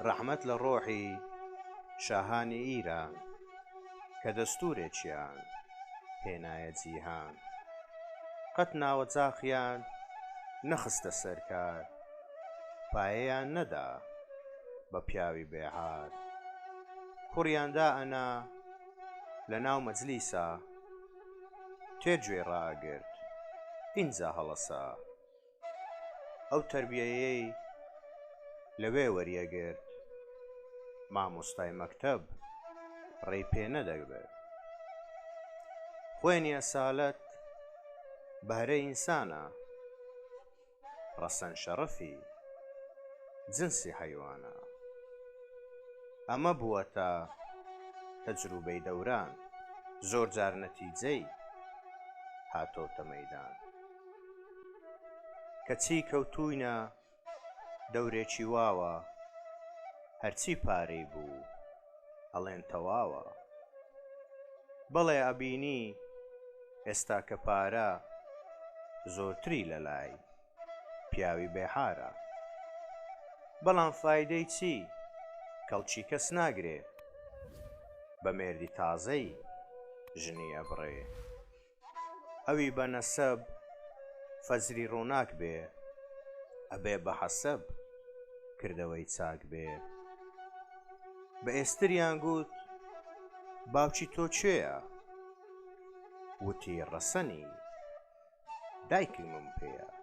ڕەحمەت لە ڕۆحی شاهانی ئیران کە دەستوورێکیان پێنایە جیهان. قەت ناوە جاخیان نەخستە سەرکار، پایەیان نەدا بە پیاوی بێهار. کوڕیاندا ئەنا لە ناو مەجلیسا، تێگوێ ڕائەگرت ئینجا هەڵەسا. ئەو تەربیەیەی لەوێ وەریەگرت، مامۆستای مەکتەب ڕێی پێ نەدەبێت. خوێنی ئەسالەت بەهرەی ئینسانە، ڕەسەن شەرەفی جنسی حەیوانە. ئەمە بووەتە تەجروبەی دەوران، زۆر جار نەتیجەی هاتۆتە مەیدان. کەچی کەوتووینە دەورێکی واوە، هەرچی پارەی بوو ئەڵێن تەواوە. بەڵێ ئەبینی ئێستا کە پارە زۆرتری لە لای پیاوی بێحارە. بەڵام فایدەی چی؟ کەڵکی کەس ناگرێ، بە مێردی تازەی ژنی ئەبڕێ. ئەوی بە نەسەب فەزری ڕووناک بێ، ئەبێ بە حەسەب کردەوەی چاک بێ. بە ئێستریان گوت باوکی تۆ کوێیە؟ وتی ڕەسەنی دایکمم پێیە.